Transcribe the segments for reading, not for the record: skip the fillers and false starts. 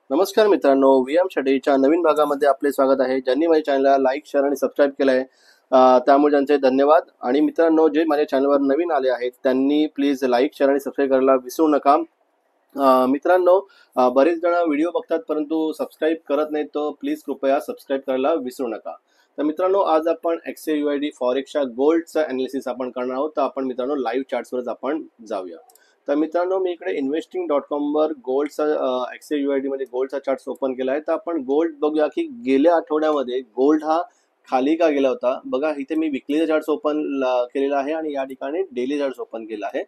नमस्कार मित्रांनो, व्हीएम स्टडीच्या नवीन भागामध्ये आपले स्वागत आहे. ज्यांनी माझ्या चॅनलला लाईक, शेअर आणि सबस्क्राईब केलं आहे त्यामुळे त्यांचे धन्यवाद. आणि मित्रांनो, जे माझ्या चॅनलवर नवीन आले आहेत त्यांनी प्लीज लाईक, शेअर आणि सबस्क्राईब करायला विसरू नका. मित्रांनो, बरेच जण व्हिडिओ बघतात परंतु सबस्क्राईब करत नाहीत, तर प्लीज कृपया सबस्क्राईब करायला विसरू नका. तर मित्रांनो, आज आपण XAUID फॉरेक्सच्या गोल्डचं अनालिसिस आपण करणार आहोत. तर आपण मित्रांनो लाईव्ह चार्ट्सवरच आपण जाऊया. तर मित्रांनो, मी इकडे investing.com वर गोल्डचा XAUID मध्ये गोल्डचा चार्ट ओपन केला आहे. तर आपण गोल्ड बघूया की गेल्या आठवड्यामध्ये गोल्ड हा खाली का गेला होता. बघा, इथे मी विकलीचा चार्ट ओपन केलेला आहे आणि या ठिकाणी डेली चार्ट ओपन केला आहे.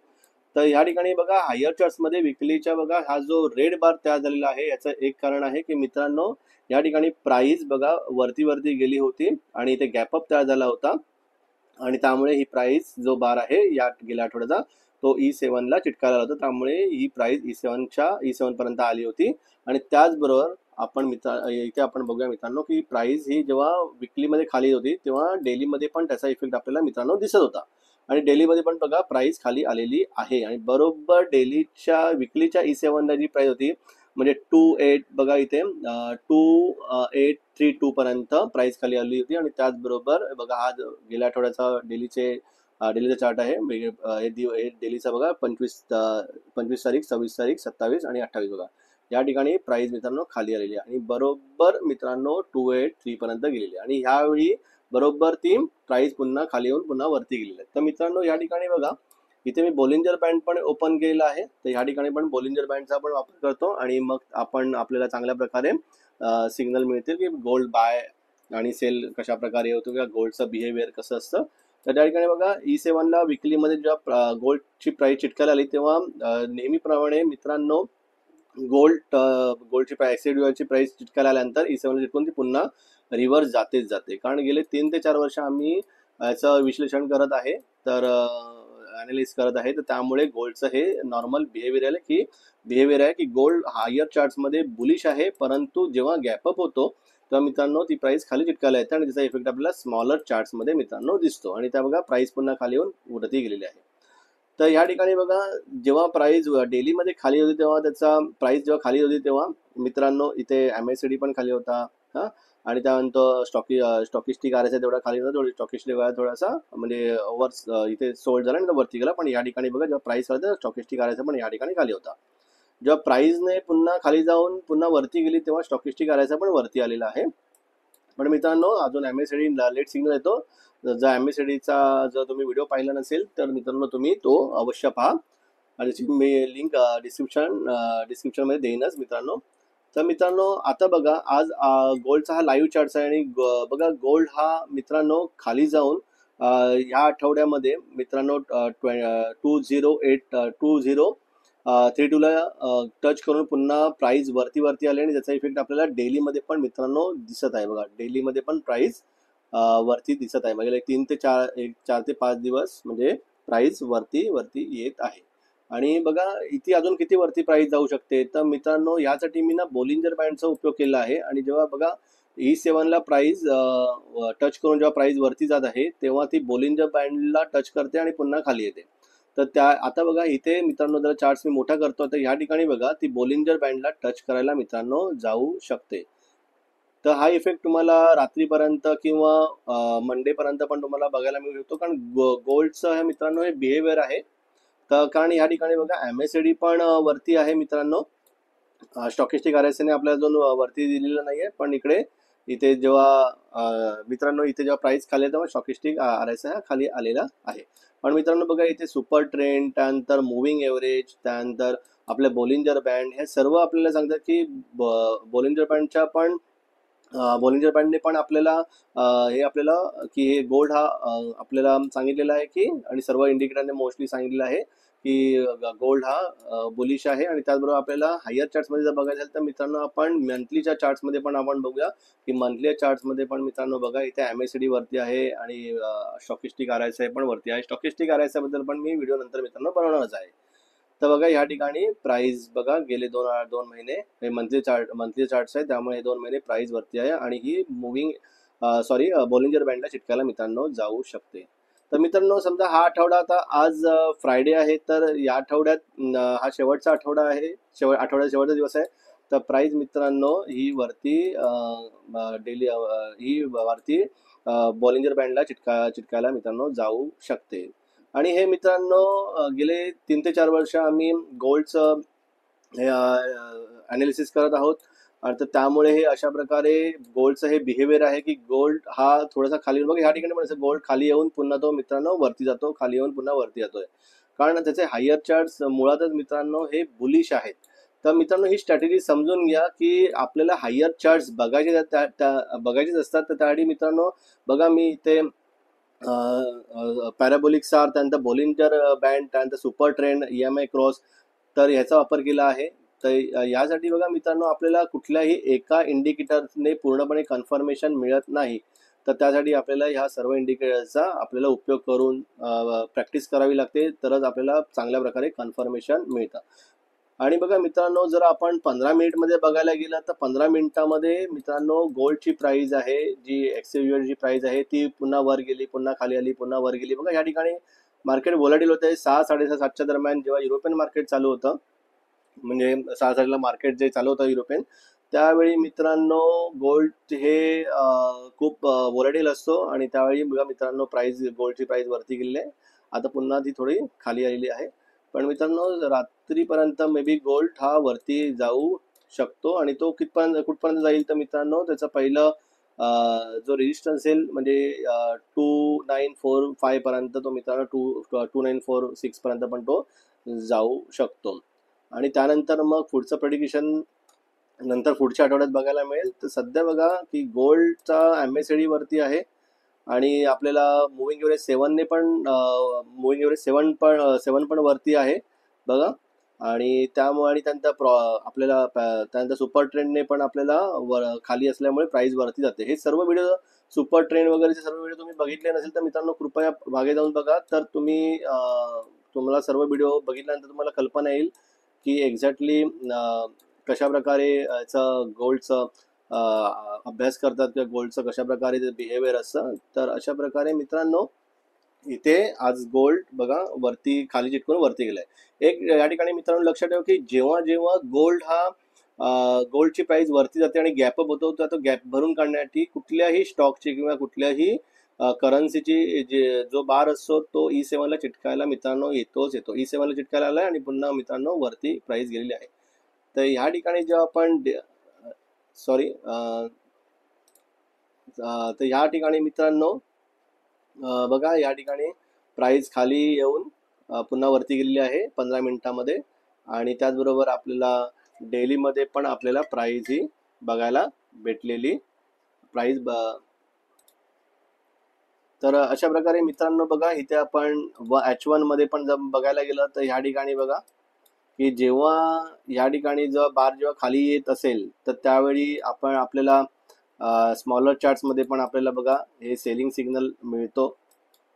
तर ह्या ठिकाणी बघा, हायर चार्ट्स मध्ये विकलीच्या बघा हा जो रेड बार तयार झालेला आहे याचं एक कारण आहे की मित्रांनो, या ठिकाणी प्राइस बघा वरती वरती गेली होती आणि इथे गॅपअप तयार झाला होता आणि त्यामुळे ही प्राइस जो बार आहे या गेल्या आठवड्याचा तो E7 ला चिटकायला होता. त्यामुळे ही प्राइस E7 पर्यंत आली होती. आणि त्याचबरोबर आपण इथे आपण बघूया मित्रांनो की प्राइस ही जेव्हा विकलीमध्ये खाली होती तेव्हा डेलीमध्ये पण त्याचा इफेक्ट आपल्याला मित्रांनो दिसत होता. आणि डेलीमध्ये पण बघा प्राइस खाली आलेली आहे आणि बरोबर विकलीच्या E7 ला जी प्राइस होती म्हणजे 28 बघा इथे 2832 पर्यंत प्राइस खाली आली होती. आणि त्याचबरोबर बघा हा गेल्या आठवड्याचा डेलीचा चार्ट आहे. हे डेलीचा बघा 25 तारीख, 26 तारीख, 27 आणि 28 बघा या ठिकाणी प्राइस मित्रांनो खाली आलेली आहे आणि बरोबर मित्रांनो 283 पर्यंत गेलेली आहे. आणि ह्यावेळी बरोबर ती प्राइस पुन्हा खाली येऊन पुन्हा वरती गेलेली आहे. तर मित्रांनो, या ठिकाणी बघा इथे मी बोलिंजर बँड पण ओपन केलेला आहे. तर ह्या ठिकाणी पण बोलिंजर बँडचा आपण वापर करतो आणि मग आपल्याला चांगल्या प्रकारे सिग्नल मिळतील की गोल्ड बाय आणि सेल कशा प्रकारे होतो किंवा गोल्डचं बिहेवियर कसं असतं. तर त्या ठिकाणी बघा E7 ला विकलीमध्ये जेव्हा गोल्डची प्राइस चिटकायला आली तेव्हा नेहमीप्रमाणे मित्रांनो गोल्डची प्राइस XAUID ची प्राइस चिटकायला आल्यानंतर E7 चिटकून ती पुन्हा रिव्हर्स जातेच जाते. कारण गेले 3 ते 4 वर्ष आम्ही याचं विश्लेषण करत आहे, तर अनालिस करत आहे. तर त्यामुळे गोल्डचं हे नॉर्मल बिहेवियर आहे की गोल्ड हायर चार्ट्समध्ये बुलिश आहे, परंतु जेव्हा गॅपअप होतो तर मित्रांनो ती प्राइस खाली चिटकायला येते आणि त्याचा इफेक्ट आपल्याला स्मॉलर चार्ट्समध्ये मित्रांनो दिसतो. आणि त्या बघा प्राइस पुन्हा खाली येऊन वरती गेलेली आहे. तर ह्या ठिकाणी बघा, जेव्हा प्राइस डेलीमध्ये खाली होती तेव्हा त्याचा प्राइस जेव्हा खाली होती तेव्हा मित्रांनो इथे MACD पण खाली होता. हा, आणि त्यानंतर स्टॉकिस्टिक RSI तेवढा खाली होता. स्टॉकिस्टिक थोडासा म्हणजे इथे सोल्ड झाला आणि वरती गेला. पण या ठिकाणी बघा जेव्हा प्राइस आला स्टॉकिस्टिक RSI पण या ठिकाणी खाली होता. जेव्हा प्राइसने पुन्हा खाली जाऊन पुन्हा वरती गेली तेव्हा स्टॉकिस्टिक RSI पण वरती आलेला आहे. पण मित्रांनो, अजून MACD लेट सिग्नल येतो. जर MACDचा जर तुम्ही व्हिडिओ पाहिला नसेल तर मित्रांनो तुम्ही तो अवश्य पहा आणि त्याची मी लिंक डिस्क्रिप्शन मध्ये देईनच मित्रांनो. तर मित्रांनो, आता बघा आज गोल्डचा हा लाईव्ह चार्ट आहे आणि बघा गोल्ड हा मित्रांनो खाली जाऊन ह्या आठवड्यामध्ये मित्रांनो 2032 ला टच करून पुन्हा प्राइस वरती वरती आले आणि त्याचा इफेक्ट आपल्याला डेलीमध्ये पण मित्रांनो दिसत आहे. बघा डेलीमध्ये पण प्राइस वरती दिसत आहे. म्हणजे 4 ते 5 दिवस म्हणजे प्राइस वरती वरती येत आहे. आणि बघा इथे अजून किती वरती प्राइस जाऊ शकते. तर मित्रांनो, यासाठी मी ना बोलिंजर बँडचा उपयोग केला आहे. आणि जेव्हा बघा E7 ला प्राइस टच करून जेव्हा प्राइस वरती जात आहे तेव्हा ती बोलिंजर बँडला टच करते आणि पुन्हा खाली येते. तर आता बघा इथे मित्रांनो जर चार्ट मी मोठा करतो तर ह्या ठिकाणी बघा ती बोलिंजर बँडला टच करायला मित्रांनो जाऊ शकते. तर हा इफेक्ट तुम्हाला रात्रीपर्यंत किंवा मंडे पर्यंत पण तुम्हाला बघायला मिळू शकतो. कारण गोल्डचं हे मित्रांनो हे बिहेवियर आहे. तर कारण या ठिकाणी बघा MACD पण वरती आहे मित्रांनो. स्टॉकिस्टिक RSI ने आपल्याला अजून वरती दिलेलं नाहीये, पण इथे जेव्हा मित्रांनो इथे जेव्हा प्राइस खाली तेव्हा स्टॉकिस्टिक RSI हा खाली आलेला आहे. पण मित्रांनो बघा इथे सुपर ट्रेंड, त्यानंतर मुव्हिंग एव्हरेज, त्यानंतर आपल्या बोलिंजर बँड हे सर्व आपल्याला सांगतात की बोलिंजर बँडने पण आपल्याला की हे गोल्ड हा आपल्याला सांगितलेला आहे की, आणि सर्व इंडिकेटरने मोस्टली सांगितलेलं आहे की गोल्ड हा बुलिश आहे. आणि त्याचबरोबर आपल्याला हायर चार्ट्समध्ये जर बघायचं असेल तर मित्रांनो आपण मंथलीच्या चार्ट्समध्ये पण आपण बघूया की मंथली चार्ट्समध्ये पण मित्रांनो बघा इथे MACD वरती आहे आणि स्टॉकिस्टिक RSI पण वरती आहे. स्टॉकिस्टिक RSI बद्दल पण मी व्हिडिओ नंतर मित्रांनो बनवणारच आहे. तर बघा या ठिकाणी प्राइस बघा गेले दोन महिने हे मंथली चार्ट्स आहे, त्यामुळे 2 महिने प्राइस वरती आहे आणि ही बोलिंजर बँडला चिटकायला मित्रांनो जाऊ शकते. तर मित्रांनो, समजा हा आठवडा आता आज फ्रायडे आहे, तर या आठवड्यात हा शेवटचा आठवडा आहे, आठवड्याचा शेवटचा दिवस आहे. तर प्राइस मित्रांनो ही वरती डेली ही वरती बॉलिंजर बँडला चिटकायला मित्रांनो जाऊ शकते. आणि हे मित्रांनो गेले 3 ते 4 वर्ष आम्ही गोल्डचं हे अनालिसिस करत आहोत. आणि तर त्यामुळे हे अशा प्रकारे गोल्डचं हे बिहेवियर आहे की गोल्ड हा थोडासा खाली बघा ह्या ठिकाणी पण गोल्ड खाली येऊन पुन्हा तो मित्रांनो वरती जातो, खाली येऊन पुन्हा वरती जातोय, कारण त्याचे हायर चार्ट्स मुळातच मित्रांनो हे बुलिश आहेत. तर मित्रांनो ही स्ट्रॅटेजी समजून घ्या की आपल्याला हायर चार्ट्स बघायचेच असतात. तर त्यासाठी मित्रांनो बघा मी इथे पॅराबोलिक स्टार, त्यानंतर बॉलिंजर बँड, त्यानंतर सुपर ट्रेंड, EMI क्रॉस, तर ह्याचा वापर केला आहे. तर यासाठी बघा मित्रांनो आपल्याला कुठल्याही एका इंडिकेटरने पूर्णपणे कन्फर्मेशन मिळत नाही. तर त्यासाठी आपल्याला ह्या सर्व इंडिकेटरचा आपल्याला उपयोग करून प्रॅक्टिस करावी लागते, तरच आपल्याला चांगल्या प्रकारे कन्फर्मेशन मिळतं. आणि बघा मित्रांनो जर आपण 15 मिनिटमध्ये बघायला गेलं तर 15 मिनिटामध्ये मित्रांनो गोल्डची प्राइस आहे जी एक्सचेंजवरची प्राइस आहे ती पुन्हा वर गेली, पुन्हा खाली आली, पुन्हा वर गेली. बघा या ठिकाणी मार्केट व्होलॅटिल होते 6-6:30-7च्या दरम्यान जेव्हा युरोपियन मार्केट चालू होतं, म्हणजे 6:30ला मार्केट जे चालू होतं युरोपियन, त्यावेळी मित्रांनो गोल्ड हे खूप व्होलॅटिल असतो आणि त्यावेळी बघा मित्रांनो गोल्डची प्राइस वरती गेली आहे. आता पुन्हा ती थोडी खाली आलेली आहे. पण मित्रांनो रात्रीपर्यंत मे बी गोल्ड हा वरती जाऊ शकतो आणि तो कुठपर्यंत जाईल तर मित्रांनो त्याचं पहिलं जो रेजिस्टन्स असेल म्हणजे 2945 पर्यंत तो मित्रांनो 2946 पर्यंत पण तो जाऊ शकतो. आणि त्यानंतर मग पुढचं प्रेडिक्शन नंतर पुढच्या आठवड्यात बघायला मिळेल. तर सध्या बघा की गोल्डचा MACD वरती आहे आणि आपल्याला मुव्हिंग एव्हरेज 7 ने पण मुव्हिंग एव्हरेज 7 पण वरती आहे बघा. आणि त्यामुळे आणि त्यानंतर आपल्याला त्यानंतर सुपर ट्रेंडने पण आपल्याला खाली असल्यामुळे प्राइस वरती जाते. हे सर्व व्हिडिओ सुपर ट्रेंड वगैरेचे सर्व व्हिडिओ तुम्ही बघितले नसेल तर मित्रांनो कृपया मागे जाऊन बघा. तर तुम्हाला सर्व व्हिडिओ बघितल्यानंतर तुम्हाला कल्पना येईल की एक्झॅक्टली कशा प्रकारे याचं गोल्डचं अभ्यास करतात किंवा गोल्डचं कशा प्रकारे ते बिहेवियर असतं. तर अशा प्रकारे मित्रांनो इथे आज गोल्ड बघा वरती खाली चिटकून वरती गेलाय. एक या ठिकाणी मित्रांनो लक्षात ठेवा की जेव्हा जेव्हा गोल्ड हा गोल्डची प्राइस वरती जाते आणि गॅपअप होतो तर तो गॅप भरून काढण्यासाठी कुठल्याही स्टॉकची किंवा कुठल्याही करन्सीची जो बार असतो तो E7ला चिटकायला मित्रांनो येतो. E7ला चिटकायला आलाय आणि पुन्हा मित्रांनो वरती प्राइस गेलेली आहे. तर ह्या ठिकाणी जेव्हा आपण सॉरी तर ह्या ठिकाणी मित्रांनो बघा या ठिकाणी प्राइस खाली येऊन पुन्हा वरती गेलेली आहे 15 मिनिटामध्ये. आणि त्याचबरोबर आपल्याला डेलीमध्ये पण आपल्याला प्राइस ही बघायला भेटलेली प्राइस. तर अशा प्रकारे मित्रांनो बघा इथे आपण H1 मध्ये पण जर बघायला गेलं तर ह्या ठिकाणी बघा की जेव्हा या ठिकाणी जेव्हा खाली येत असेल तर त्यावेळी आपल्याला स्मॉलर चार्ट्समध्ये पण आपल्याला बघा हे सेलिंग सिग्नल मिळतो.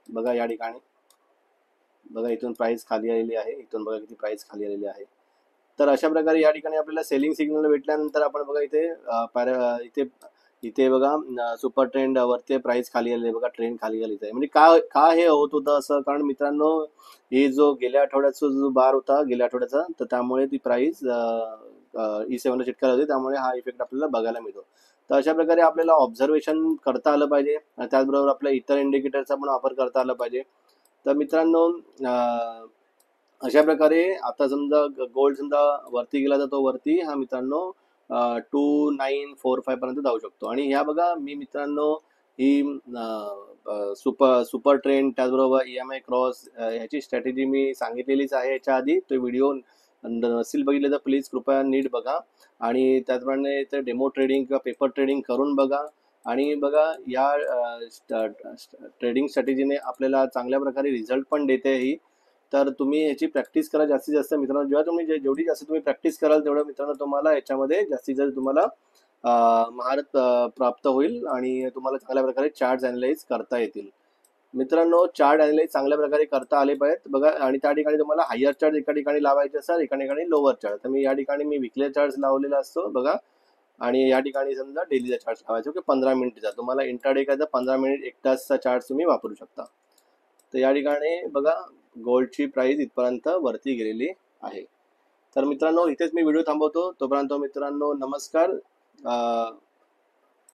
बघा या ठिकाणी बघा इथून प्राइस खाली आलेली आहे, इथून बघा किती प्राइस खाली आलेली आहे. तर अशा प्रकारे या ठिकाणी आपल्याला सेलिंग सिग्नल भेटल्यानंतर आपण बघा इथे इथे बघा सुपर ट्रेंड वरती प्राइस खाली आलेली आहे. बघा ट्रेंड खाली आलेली आहे. म्हणजे का हे होत होतं असं, कारण मित्रांनो हे जो गेल्या आठवड्याचा जो बार होता गेल्या आठवड्याचा, तर त्यामुळे ती प्राइस E7ला चिटकायला होती, त्यामुळे हा इफेक्ट आपल्याला बघायला मिळतो. तर अशा प्रकारे आपल्याला ऑब्झर्वेशन करता आलं पाहिजे आणि त्याचबरोबर आपल्या इतर इंडिकेटरचा पण वापर करता आला पाहिजे. तर मित्रांनो अशा प्रकारे आता समजा गोल्ड समजा वरती गेला तर तो वरती हा मित्रांनो 2945 पर्यंत जाऊ शकतो. आणि ह्या बघा मी मित्रांनो ही सुपर ट्रेंड त्याचबरोबर EMI क्रॉस ह्याची स्ट्रॅटेजी मी सांगितलेलीच आहे याच्या आधी. तो व्हिडिओ नसेल बघितले तर प्लीज कृपया नीट बघा आणि त्याचप्रमाणे ते डेमो ट्रेडिंग किंवा पेपर ट्रेडिंग करून बघा. आणि बघा या ट्रेडिंग स्ट्रॅटेजीने आपल्याला चांगल्या प्रकारे रिझल्ट पण देते ही. तर तुम्ही याची प्रॅक्टिस करा जास्तीत जास्त मित्रांनो. जेव्हा तुम्ही जेवढी जास्त तुम्ही प्रॅक्टिस कराल तेवढं मित्रांनो तुम्हाला याच्यामध्ये जास्तीत जास्त तुम्हाला महारत प्राप्त होईल आणि तुम्हाला चांगल्या प्रकारे चार्ट अनालाइज करता येतील. मित्रांनो चार्ट अनालाइज चांगल्या प्रकारे करता आले पाहिजेत बघा. आणि त्या ठिकाणी तुम्हाला हायर चार्ट एका ठिकाणी लावायचे असतात, एका ठिकाणी लोअर चार्ट. तर मी या ठिकाणी विकली चार्ट लावलेला असतो बघा. आणि या ठिकाणी समजा डेलीचा चार्ट लावायचा की 15 मिनिटचा. तुम्हाला इंट्राडे करायचा 15 मिनिट 1 तासचा चार्ट तुम्ही वापरू शकता. तर या ठिकाणी बघा गोल्डची प्राइस इथपर्यंत वरती गेलेली आहे. तर मित्रांनो इथेच मी व्हिडिओ थांबवतो. तोपर्यंत मित्रांनो नमस्कार.